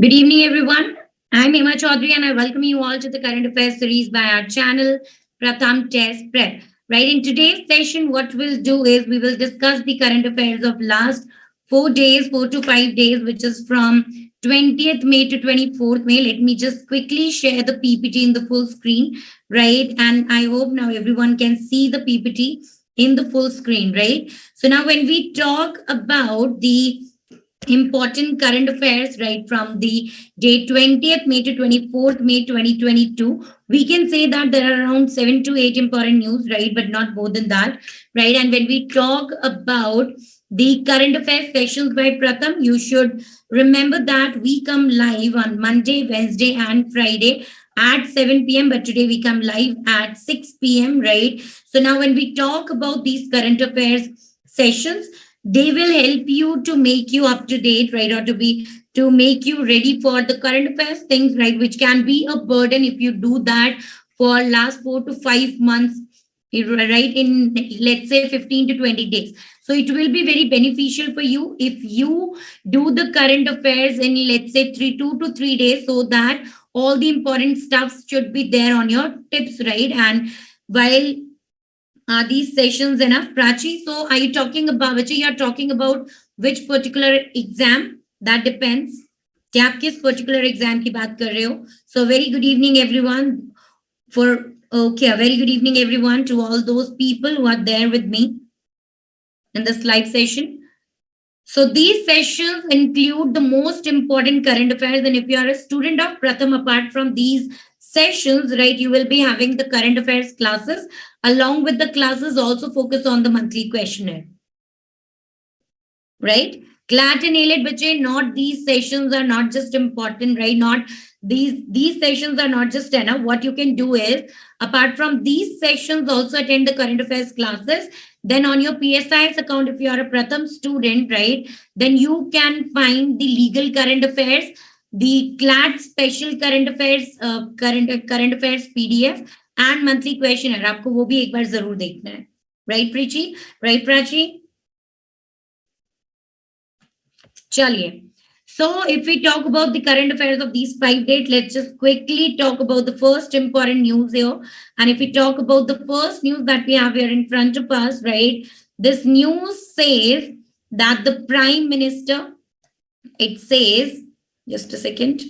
Good evening, everyone. I'm Emma Chaudhary, and I welcome you all to the current affairs series by our channel, Pratham Test Prep. Right, in today's session, what we'll do is we will discuss the current affairs of last 4 days, 4 to 5 days, which is from 20th May to 24th May. Let me just quickly share the PPT in the full screen, right? And I hope now everyone can see the PPT in the full screen, right? So now when we talk about the important current affairs, right, from the day 20th May to 24th May 2022, we can say that there are around 7 to 8 important news, right, but not more than that, right? And when we talk about the current affairs sessions by Pratham, you should remember that we come live on Monday, Wednesday, and Friday at 7 p.m. But today we come live at 6 p.m., right? So now when we talk about these current affairs sessions, they will help you to make you up to date, right, or to make you ready for the current affairs things, right, which can be a burden if you do that for last 4 to 5 months, right, in let's say 15 to 20 days. So it will be very beneficial for you if you do the current affairs in, let's say, 2 to 3 days, so that all the important stuff should be there on your tips, right? And while are these sessions enough, Prachi? So are you talking about, which you are talking about which particular exam? That depends. क्या आप किस particular exam की बात कर रहे हो? So very good evening everyone. A very good evening everyone to all those people who are there with me in this live session. So these sessions include the most important current affairs, and if you are a student of Pratham, apart from these sessions, right, you will be having the current affairs classes. Along with the classes, also focus on the monthly questionnaire, right? CLAT and AILET, bache, not these sessions are not just important, right? Not these sessions are not just enough. What you can do is, apart from these sessions, also attend the current affairs classes. Then on your PSIS account, if you are a Pratham student, right, then you can find the legal current affairs, the CLAT special current affairs, current affairs PDF, and monthly questionnaire. आपको वो भी एक बार जरूर देखना है, right, Prichi? Right, Prachi? Chaliye. So if we talk about the current affairs of these 5 days, let's just quickly talk about the first important news here. And if we talk about the first news that we have here in front of us, right, this news says that the Prime Minister, it says, just a second.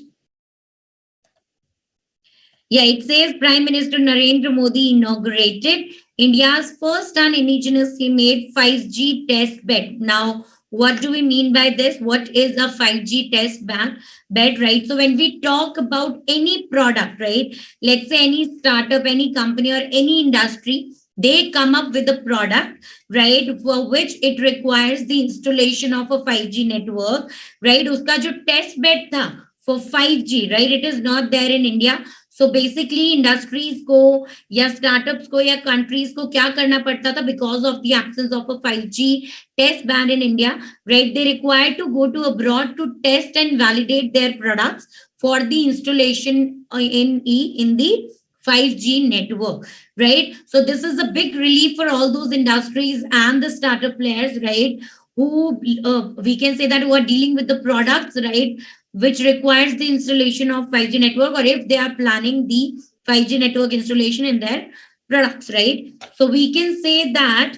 Yeah, it says Prime Minister Narendra Modi inaugurated India's first and indigenously made 5G test bed. Now, what do we mean by this? What is a 5G test bed, right? So when we talk about any product, right, let's say any startup, any company or any industry, they come up with a product, right, for which it requires the installation of a 5G network, right? Uska jo test bed tha for 5G, right, it is not there in India. So basically industries को या startups को या countries को क्या करना पड़ता था because of the absence of a 5G test ban in India, right? They required to go to abroad to test and validate their products for the installation in the 5G network, right? So this is a big relief for all those industries and the startup players, right? Who we can say that who are dealing with the products, right, which requires the installation of 5G network, or if they are planning the 5G network installation in their products, right? So we can say that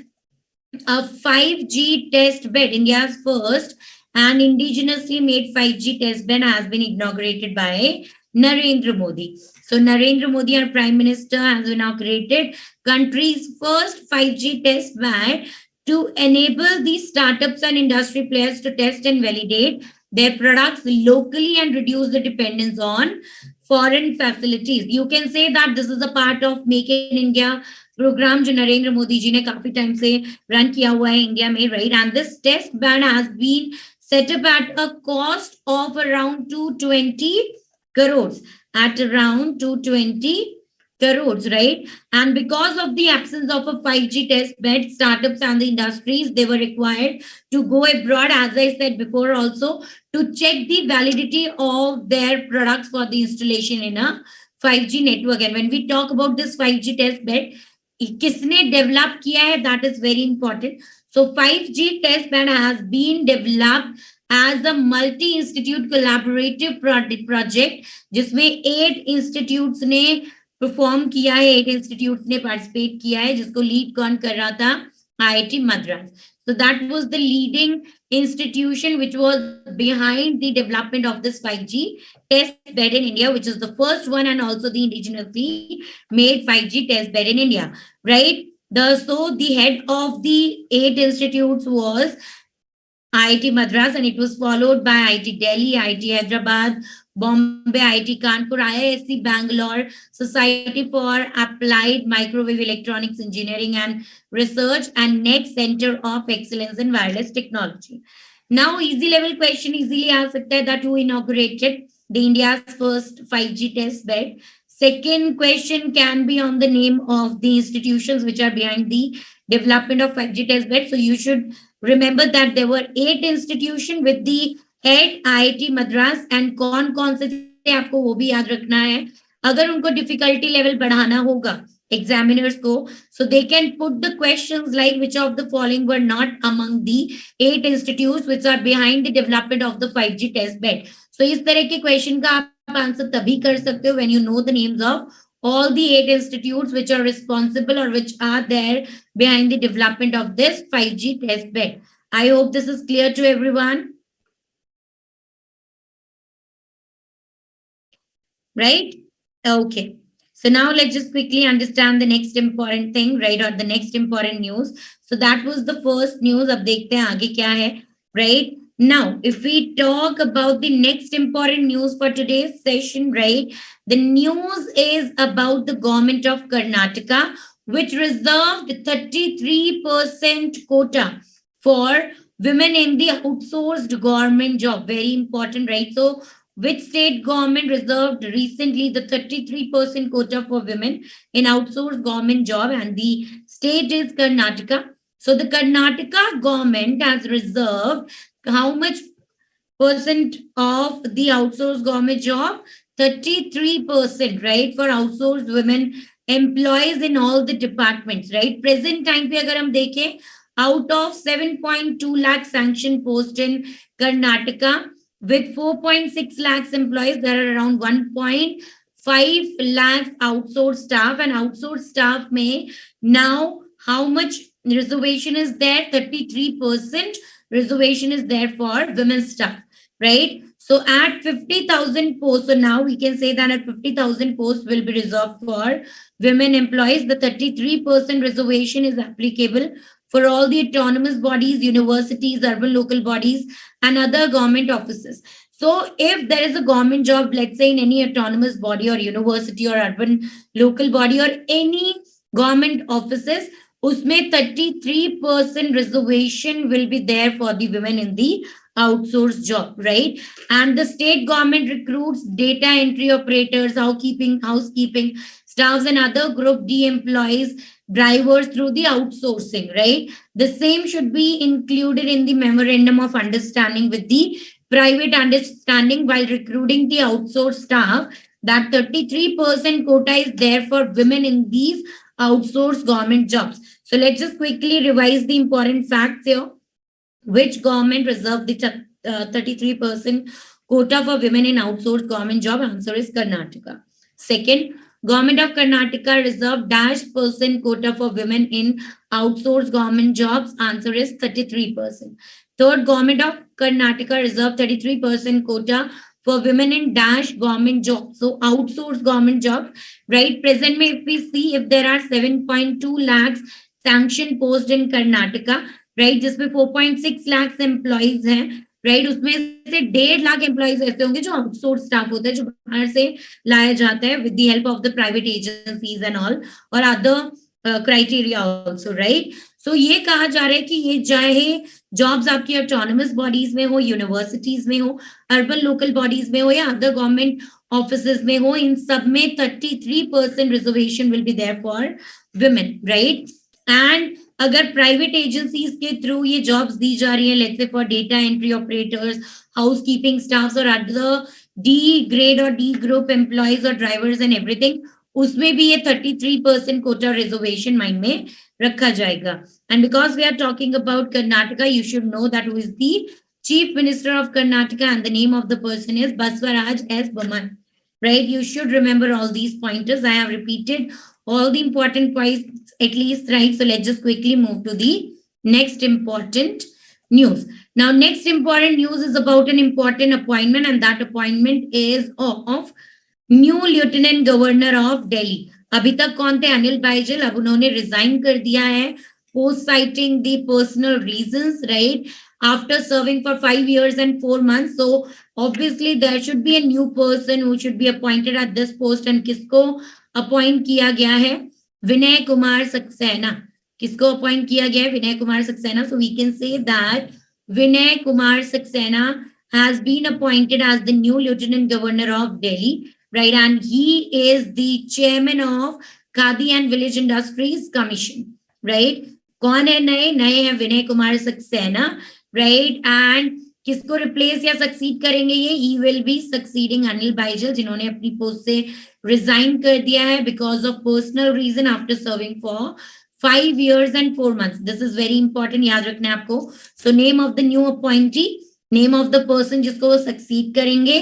a 5G test bed, India's first and indigenously made 5G test bed, has been inaugurated by Narendra Modi. So Narendra Modi, our Prime Minister, has inaugurated country's first 5G test bed to enable these startups and industry players to test and validate their products locally and reduce the dependence on foreign facilities. You can say that this is a part of Make in India program जो नरेंद्र मोदी जी ने काफी time से run किया हुआ है India में, right? And this test bed has been set up at a cost of around 220 crores, at around 220 crores, right? And because of the absence of a 5G test bed, startups and the industries, they were required to go abroad, as I said before also, to check the validity of their products for the installation in a 5G network. And when we talk about this 5G test bed, किसने develop किया है, that is very important. So 5G test bed has been developed as a multi-institute collaborative project जिसमें 8 institutes ने perform किया है, 8 institutes ने participate किया है, जिसको lead कौन कर रहा था? IIT Madras. So that was the leading institution which was behind the development of this 5G test bed in India, which is the first one and also the indigenously made 5G test bed in India, right? So the head of the 8 institutes was IIT Madras, and it was followed by IIT Delhi, IIT Hyderabad, Bombay, IIT Kanpur, IISc Bangalore, Society for Applied Microwave Electronics Engineering and Research, and Next Center of Excellence in Wireless Technology. Now, easy level question easily aa sakta hai that who inaugurated the India's first 5G test bed. Second question can be on the name of the institutions which are behind the development of 5G test bed. So you should remember that there were 8 institutions with the head IIT Madras, and कौन से थे आपको वो भी याद रखना है. अगर उनको difficulty level बढ़ाना होगा examiners को, so they can put the questions like which of the following were not among the 8 institutes which are behind the development of the 5G test bed. So इस तरह के question का आप answer तभी कर सकते हो when you know the names of all the 8 institutes which are responsible or which are there behind the development of this 5G test bed. I hope this is clear to everyone. Right? Okay. So now let's just quickly understand the next important thing, right? Or the next important news. So that was the first news. Ab dekhte hain aage kya hai, right? Now, if we talk about the next important news for today's session, right? The news is about the government of Karnataka, which reserved 33% quota for women in the outsourced government job. Very important, right? So which state government reserved recently the 33% quota for women in outsourced government job? And the state is Karnataka. So the Karnataka government has reserved how much percent of the outsourced government job? 33%, right? For outsourced women employees in all the departments, right? Present time pe agar hum dekhe, out of 7.2 lakh sanctioned posts in Karnataka, with 4.6 lakhs employees, there are around 1.5 lakhs outsourced staff, and outsourced staff may now how much reservation is there? 33% reservation is there for women's staff, right? So at 50,000 posts, so now we can say that at 50,000 posts will be reserved for women employees. The 33% reservation is applicable for all the autonomous bodies, universities, urban local bodies, and other government offices. So if there is a government job, let's say in any autonomous body or university or urban local body or any government offices, usme 33% reservation will be there for the women in the outsourced job, right? And the state government recruits data entry operators, housekeeping staffs, and other group D employees, drivers through the outsourcing, right? The same should be included in the memorandum of understanding with the private understanding while recruiting the outsourced staff, that 33% quota is there for women in these outsourced government jobs. So let's just quickly revise the important facts here. Which government reserved the 33% quota for women in outsourced government job? Answer is Karnataka. Second, Government of Karnataka reserved -% quota for women in outsourced government jobs. Answer is 33%. Third, Government of Karnataka reserved 33% quota for women in government jobs. So outsourced government jobs, right? Present में if we see, if there are 7.2 lakhs sanctioned posts in Karnataka, right? जिसमें 4.6 lakhs employees हैं, right? उसमें से 1.5 lakh employees ऐसे होंगे जो outsource staff होता है, जो बाहर से लाया जाता है with the help of the private agencies and all और अदर क्राइटेरिया आल्सो, राइट? सो ये कहा जा रहा है कि ये चाहे जॉब्स आपकी ऑटोनमस बॉडीज में हो, यूनिवर्सिटीज में हो, अर्बन लोकल बॉडीज में हो या अदर गवर्नमेंट ऑफिसेज में हो, इन सब में 33% reservation will be there for women, right? And अगर प्राइवेट एजेंसीज के थ्रू ये जॉब्स दी जा रही है, let's say for data entry operators, housekeeping staffs और अदर डी ग्रेड और डी ग्रुप एम्प्लॉइज और ड्राइवर्स एंड एवरीथिंग, उसमें भी ये 33% कोटा रिजर्वेशन माइंड में रखा जाएगा. And because we are talking about Karnataka, you should know that who is the Chief Minister of Karnataka, and the name of the person is Baswaraj S. Boman. Right? You should remember all these pointers. I have repeated all the important points at least, right? So let's just quickly move to the next important news. Now, next important news is about an important appointment, and that appointment is of new lieutenant governor of Delhi. अभी तक कौन थे? अनिल बाइजल. अब उन्होंने resign कर दिया है post citing the personal reasons, right, after serving for 5 years and 4 months. So obviously there should be a new person who should be appointed at this post. And किसको अपॉइंट किया गया है? विनय कुमार सक्सेना. किसको अपॉइंट किया गया है? Vinay Kumar Saxena. So we can say that Vinay Kumar Saxena has been appointed as the new Lieutenant Governor of Delhi, right? And he is the chairman of Khadi and Village Industries Commission, right? कौन है नए? नए हैं Vinay Kumar Saxena, right? And किसको replace या succeed करेंगे ये? He will be succeeding Anil बाइजल, जिन्होंने अपनी पोस्ट से रिजाइन कर दिया है because of personal reason after serving for 5 years and 4 months. This is very important, याद रखना है आपको. So name of the new appointee, name of the person जिसको वो succeed करेंगे,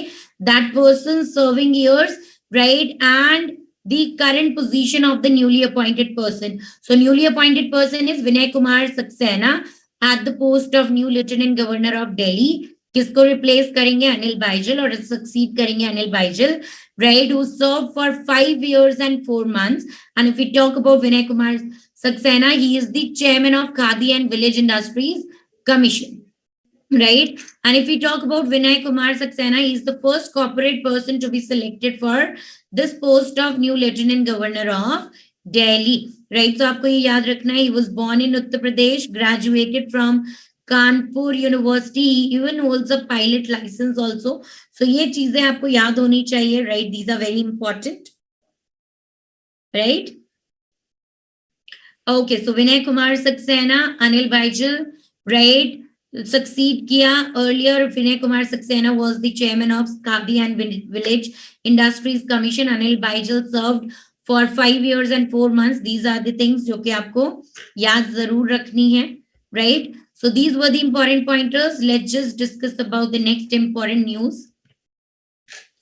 that person serving years, right? And the current position of the newly appointed person. So newly appointed person is Vinay Kumar Saxena at the post of new Lieutenant Governor of Delhi. किसको replace करेंगे? अनिल बाइजल, और succeed करेंगे Anil बाइजल, right? Who served for 5 years and 4 months. And if we talk about Vinay Kumar Saxena, he is the chairman of Khadi and Village Industries Commission, right? And if we talk about Vinay Kumar Saxena, he is the first corporate person to be selected for this post of new Lieutenant Governor of Delhi, right? So आपको ये याद रखना है, he was born in Uttar Pradesh, graduated from Kanpur University, he even holds a pilot license also. So ये चीजें आपको याद होनी चाहिए, right? These are very important, right? Okay, so Vinay Kumar Saxena, Anil Baijal, right? Succeed kiya. Earlier, Vinay Kumar Saxena was the chairman of Khadi and Village Industries Commission. Anil Baijal served for 5 years and 4 months. These are the things जो कि आपको याद जरूर रखनी है, right? So these were the important pointers. Let's just discuss about the next important news.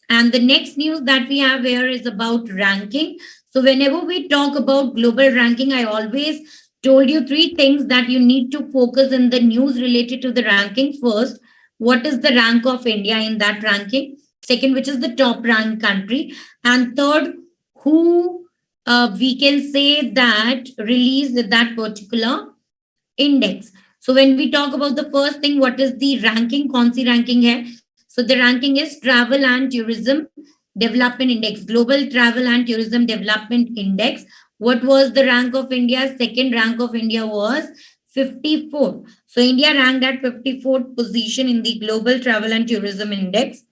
And the next news that we have here is about ranking. So whenever we talk about global ranking, I always told you 3 things that you need to focus in the news related to the ranking. First, what is the rank of India in that ranking? Second, which is the top ranked country? And third, who we can say that released that particular index. So when we talk about the first thing, what is the ranking? कौन सी ranking है? So the ranking is Travel and Tourism Development Index, Global Travel and Tourism Development Index. What was the rank of India? Second rank of India was 54. So India ranked at 54th position in the Global Travel and Tourism Index,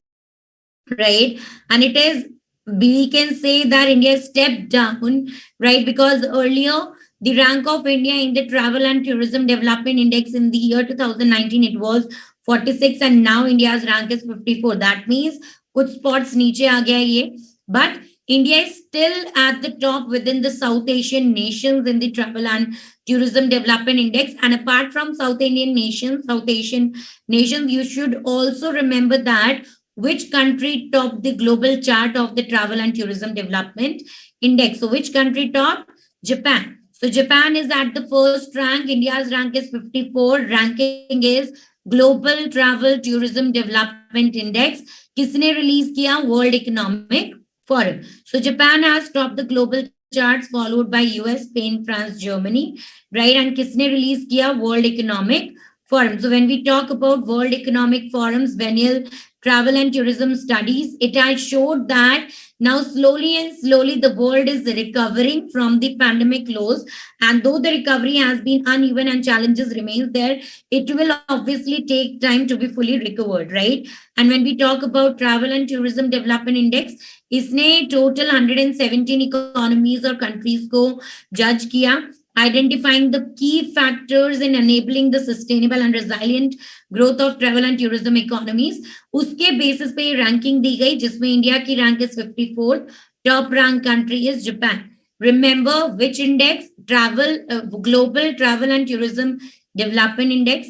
right? And it is, we can say that India stepped down, right? Because earlier, the rank of India in the Travel and Tourism Development Index in the year 2019, it was 46, and now India's rank is 54. That means कुछ spots नीचे आ गया ये, but India is still at the top within the South Asian nations in the Travel and Tourism Development Index. And apart from South Asian nations, you should also remember that which country topped the global chart of the Travel and Tourism Development Index. So which country topped? Japan. So Japan is at the first rank. India's rank is 54. Ranking is Global Travel Tourism Development Index. किसने release किया? World Economic Forum. So Japan has topped the global charts, followed by US, Spain, France, Germany, right? And किसने release किया? World Economic Forum. So when we talk about World Economic Forum's biennial travel and tourism studies, it has showed that now slowly the world is recovering from the pandemic lows. And though the recovery has been uneven and challenges remain there, it will obviously take time to be fully recovered, right? And when we talk about Travel and Tourism Development Index, इसने total 117 economies or countries को judge किया, identifying the key factors in enabling the sustainable and resilient growth of travel and tourism economies. उसके basis पे ranking दी गई, जिसमें India की rank is 54th. Top ranked country is Japan. Remember which index? Global Travel and Tourism Development Index.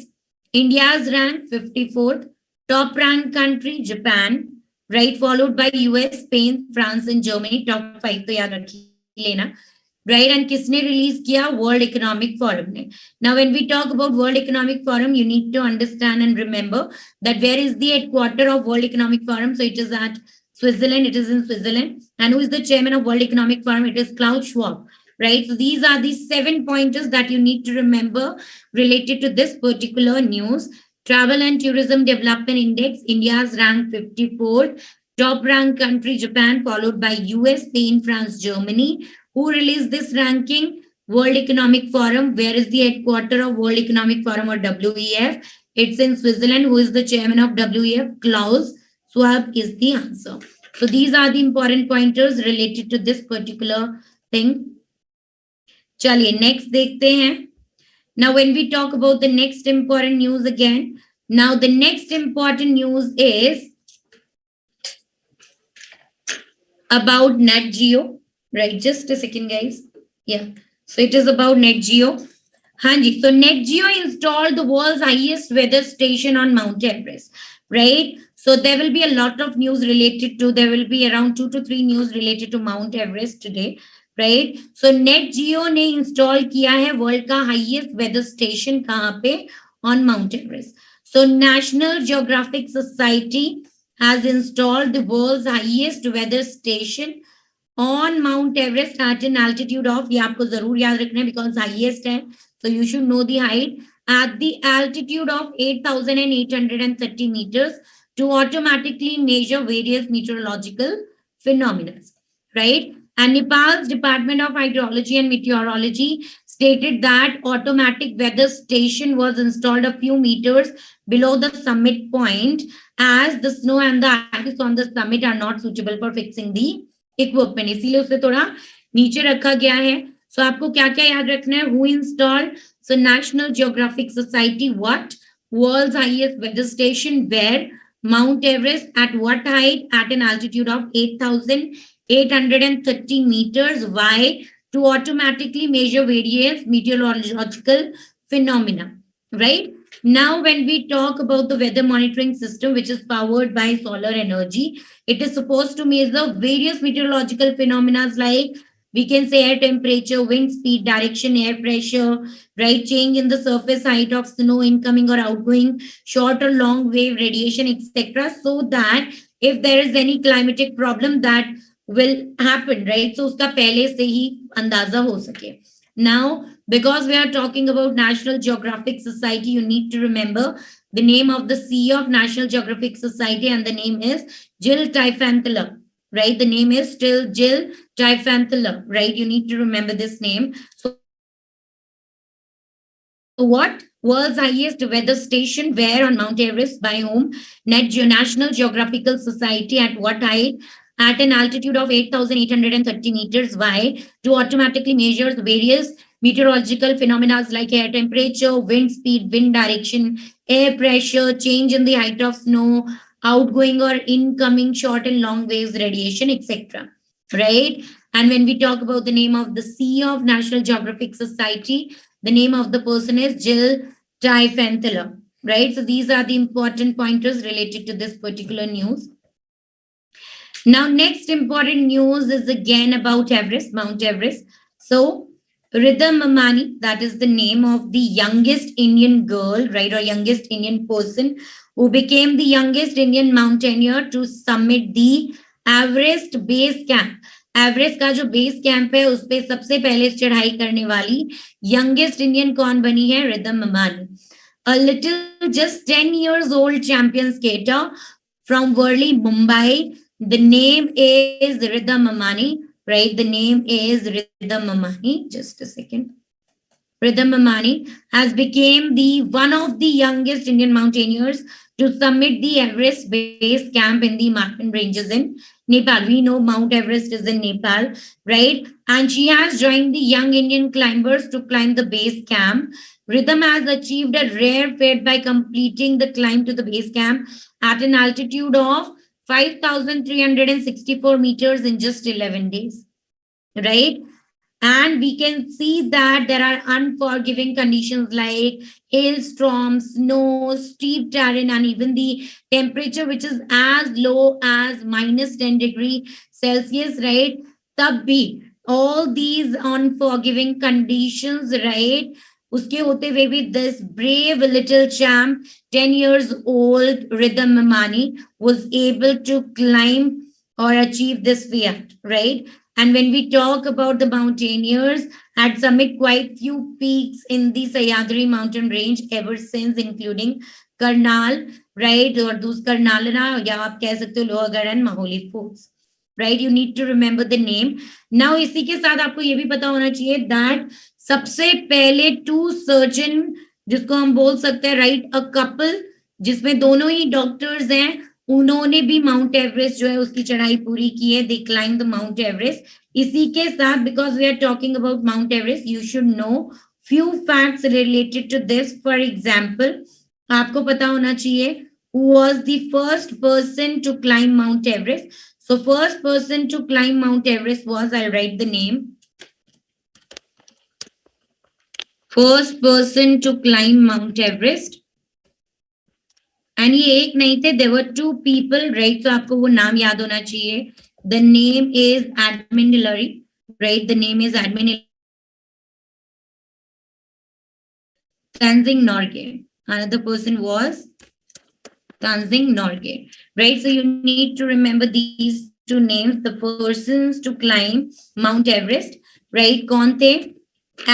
India's rank 54th. Top ranked country, Japan, right? Followed by US, Spain, France, and Germany. Top 5 तो याद रख लेना. Right? And किसने release किया? World Economic Forum ने. Now, when we talk about World Economic Forum, you need to understand and remember that where is the headquarter of World Economic Forum? So it is at Switzerland. It is in Switzerland. And who is the chairman of World Economic Forum? It is Klaus Schwab. Right? So these are the 7 pointers that you need to remember related to this particular news. Travel and Tourism Development Index, India's ranked 54th. Top ranked country, Japan, followed by US, Spain, France, Germany. Who released this ranking? World Economic Forum. Where is the headquarter of World Economic Forum or WEF? It's in Switzerland. Who is the chairman of WEF? Klaus Schwab is the answer. So these are the important pointers related to this particular thing. चलिए next देखते हैं. Now when we talk about the next important news again, now the next important news is about Net Geo. Right, just a second, guys. Yeah, so it is about Net Geo. Hanji, so Net Geo installed the world's highest weather station on Mount Everest. Right, so there will be a lot of news related to, there will be around 2 to 3 news related to Mount Everest today. Right, so Net Geo ने install किया है world का highest weather station कहाँ पे? On Mount Everest. So National Geographic Society has installed the world's highest weather station on Mount Everest at an altitude of, ये आपको जरूर याद रखना है because highest है, so you should know the height, at the altitude of 8,830 meters to automatically measure various meteorological phenomena. Right? And Nepal's Department of Hydrology and Meteorology stated that automatic weather station was installed a few meters below the summit point as the snow and the ice on the summit are not suitable for fixing the equipment. इसीलिए उसे थोड़ा नीचे रखा गया है. So आपको क्या क्या याद रखना है? Who installed? So National Geographic Society. What? World's highest weather station. Where? Mount Everest. At what height? At an altitude of 8,830 meters. Why? To automatically measure various meteorological phenomena. Right? Now, when we talk about the weather monitoring system, which is powered by solar energy, it is supposed to measure various meteorological phenomena like, we can say, air temperature, wind speed, direction, air pressure, right? Change in the surface height of snow, incoming or outgoing, short or long wave radiation, etc. So that if there is any climatic problem that will happen, right? So uska pehle se hi andaza ho sake. Now, because we are talking about National Geographic Society, you need to remember the name of the CEO of National Geographic Society, and the name is Jill Tryfantler, right? The name is still Jill Tryfantler, right? You need to remember this name. So what? World's highest weather station, where? On Mount Everest. By whom? National Geographical Society. At what height? At an altitude of 8,830 meters. Why? To automatically measure various meteorological phenomena like air temperature, wind speed, wind direction, air pressure, change in the height of snow, outgoing or incoming short and long waves radiation, etc. Right? And when we talk about the name of the CEO of National Geographic Society, the name of the person is Jill Tryfantler. Right? So these are the important pointers related to this particular news. Now, next important news is again about Everest, Mount Everest. So, Ridham Mamani, that is the name of the youngest Indian girl, right, or youngest Indian person who became the youngest Indian mountaineer to summit the Everest base camp. Everest का जो base camp है उस पे सबसे पहले चढ़ाई करने वाली youngest Indian कौन बनी है? Ridham Mamani. A little just 10 years old champion skater from Worli, Mumbai. The name is Ridham Mamani, right? The name is Ridham Mamani. Just a second. Ridham Mamani has become the one of the youngest Indian mountaineers to summit the Everest base camp in the mountain ranges in Nepal. We know Mount Everest is in Nepal, right? And she has joined the young Indian climbers to climb the base camp. Ridham has achieved a rare feat by completing the climb to the base camp at an altitude of 5,364 meters in just 11 days, right? And we can see that there are unforgiving conditions like hailstorms, snow, steep terrain, and even the temperature which is as low as -10 degrees Celsius, right? तब भी all these unforgiving conditions, right? उसके होते हुए भी this brave little champ, 10 years old, Rhythm Mamani, was able to climb or achieve this feat, right? And when we talk about the mountaineers, had summit quite few peaks in the Sahyadri mountain range ever since, including Karnal, right? Or those Karnalana, या आप कह सकते हो Lohgarh and Maholi forts, right? You need to remember the name. Now इसी के साथ आपको ये भी पता होना चाहिए that सबसे पहले two surgeon जिसको हम बोल सकते हैं, right? A couple जिसमें दोनों ही डॉक्टर्स हैं, उन्होंने भी माउंट एवरेस्ट जो है उसकी चढ़ाई पूरी की है. They climb the Mount Everest. इसी के साथ because we are talking about Mount Everest, you should know few facts related to this. For example, आपको पता होना चाहिए who was the first person to climb Mount Everest. So first person to climb Mount Everest was, I write the name, first person to climb Mount Everest. And ये एक नहीं थे, there were two people, right? तो आपको वो नाम याद होना चाहिए. The name is admin Hillary, right? The name is admin Tanzing Norgay. Another person was Tanzing Norgay, right? So you need to remember these two names, the persons to climb Mount Everest, right? कौन थे?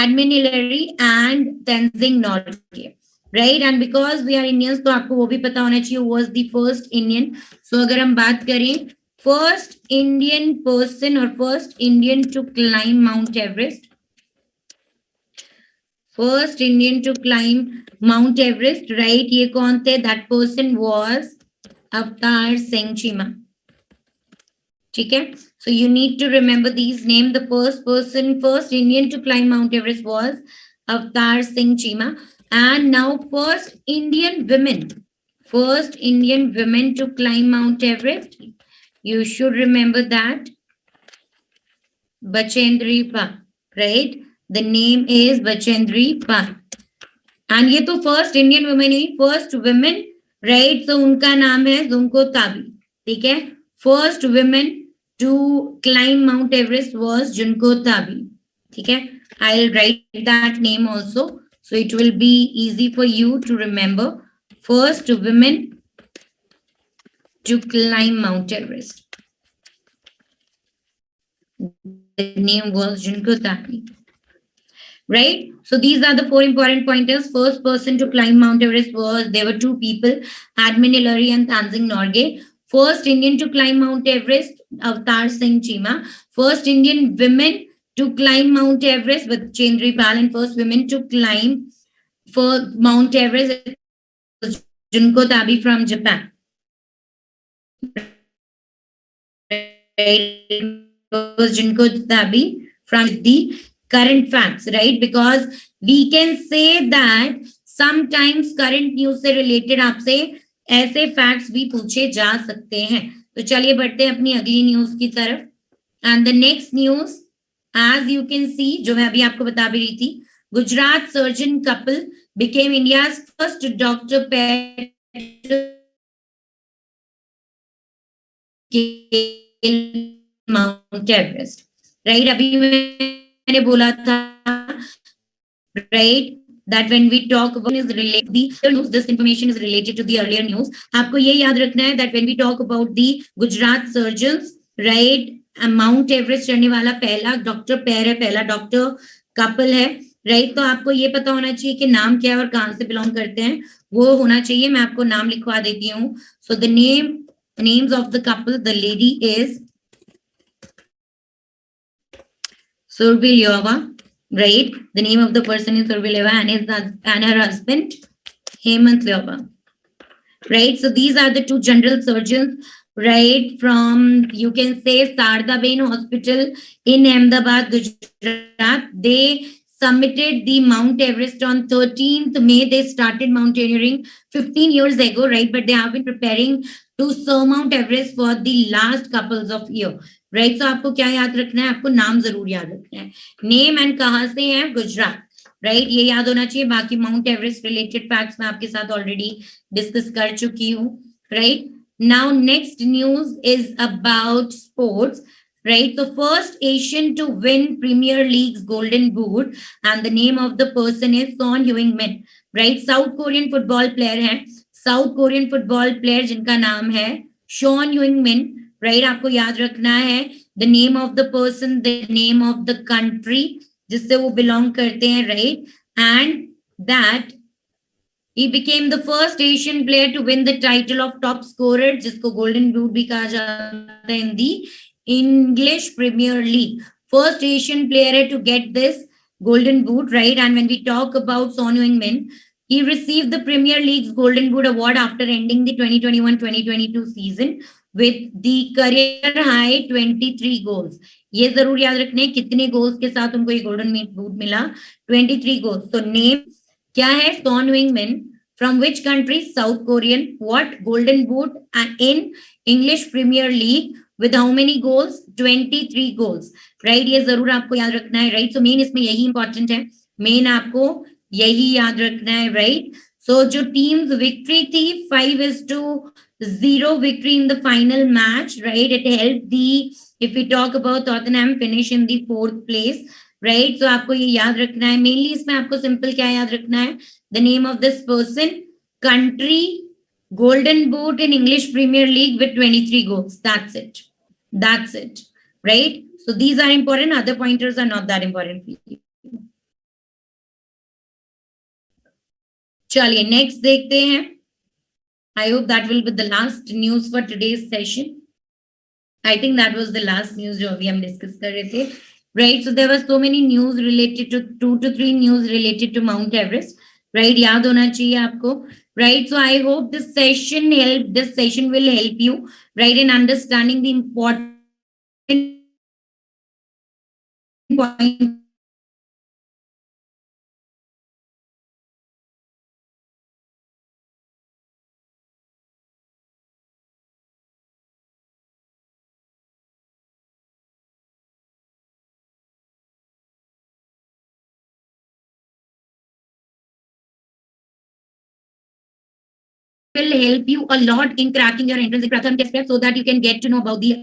Admin Hillary and Tanzing Norgay. Right, and because we are Indians, तो आपको वो भी पता होना चाहिए was the first Indian. So अगर हम बात करें first Indian person or first Indian to climb Mount Everest, first Indian to climb Mount Everest, right? ये कौन थे? That person was Avtar Singh Chima. ठीक है? So you need to remember these names. The first person, first Indian to climb Mount Everest was Avtar Singh Chima. And now first Indian women to climb Mount Everest, you should remember that Bachendri Pal, right? The name is Bachendri Pal. And ये तो first Indian women ही, first women, right? So उनका नाम है जुनको ताबी. ठीक है? First women to climb Mount Everest was Junko Tabi. ठीक है? I'll write that name also. So it will be easy for you to remember. First women to climb Mount Everest. The name was Junko Tabi. Right? So these are the four important pointers. First person to climb Mount Everest was, there were two people, Admin Hillary and Tanzing Norgay. First Indian to climb Mount Everest, Avtar Singh Chima. First Indian women to climb Mount Everest with Chandri Pal, and first women to climb for Mount Everest Junko Tabi from Japan. Right? Was Junko Tabi from the current facts, right? Because we can say that sometimes current news से related आपसे ऐसे facts भी पूछे जा सकते हैं. तो चलिए बढ़ते हैं अपनी अगली न्यूज की तरफ. And the next news, as you can see, जो मैं अभी आपको बता भी रही थी, Gujarat surgeon couple became India's first doctor pair to scale Mount Everest. Right? अभी मैंने बोला था, right, that when we talk about is related the news, this information is related to the earlier news. आपको ये याद रखना है that when we talk about the Gujarat surgeons, right, mount Everest चढ़ने वाला पहला डॉक्टर पेयर है, पहला डॉक्टर कपल है, राइट? तो आपको ये पता होना चाहिए कि नाम क्या है और कहां से बिलोंग करते हैं, वो होना चाहिए. मैं आपको नाम लिखवा देती हूँ. So the names of the couple, the lady is Survi Lyova, right? The name of the person is Survi Lyova and her husband Hemant Lyova, right? So these are the two general surgeons, right, from, you can say, Sarda Bain Hospital in Ahmedabad, Gujarat. They summited the Mount Everest on 13th May. They started mountaineering 15 years ago, right? But they have been preparing to surmount Everest for the last couples of years, right? So आपको क्या याद रखना है? आपको नाम जरूर याद रखना है. नेम एंड कहाँ से है? गुजरात, राइट? ये याद होना चाहिए. बाकी माउंट एवरेस्ट रिलेटेड फैक्ट्स मैं आपके साथ ऑलरेडी डिस्कस कर चुकी हूँ, right? Now, next news is about sports, right? The first Asian to win Premier League's Golden Boot, and the name of the person is Son Heung-min, right? South Korean football player है, South Korean football player जिनका नाम है Son Heung-min, right? आपको याद रखना है the name of the person, the name of the country जिससे वो belong करते हैं, right? And that he became the first Asian player to win the title of top scorer, जिसको Golden Boot भी कहा जाता है in the English Premier League. First Asian player to get this Golden Boot, right? And when we talk about Son Heung-min, he received the Premier League's Golden Boot award after ending the 2021-2022 season with the career high 23 goals. ये जरूर याद रखने कितने goals के साथ उनको ये Golden Boot मिला? 23 goals. So name क्या है? Son Heung-min. From which country? South Korean. What? Golden Boot in English Premier League with how many goals? 23 goals. Right? ये जरूर आपको याद रखना है, right? So main इसमें यही important है. Main आपको यही याद रखना है, right? So जो team's victory थी 5-0 victory in the final match, right? It helped the, if we talk about Tottenham, finish in the 4th place. Right, तो आपको ये याद रखना है. मेनली इसमें आपको सिंपल क्या याद रखना है? The name of this person, country, Golden Boot in English Premier League with 23 goals. That's it, right? So these are important. Other pointers are not that important for you. चलिए next देखते हैं. I hope that will be the last news for today's session. I think that was the last news जो अभी हम discuss कर रहे थे. Right, so there were so many news related to 2 to 3 news related to Mount Everest, right? याद होना चाहिए आपको, right? So I hope this session will help you, right, in understanding the important point will help you a lot in cracking your entrance in Pratham Test Prep so that you can get to know about the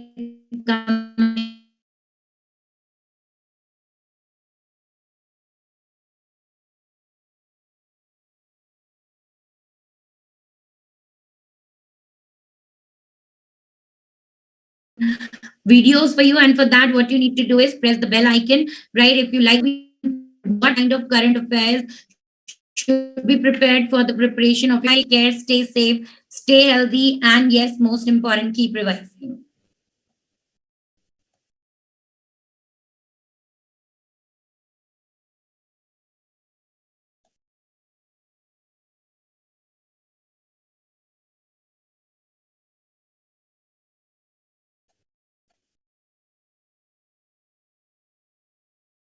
videos for you. And for that, what you need to do is press the bell icon, right? If you like what kind of current affairs should be prepared for the preparation of your care, stay safe, stay healthy, and yes, most important, keep revising.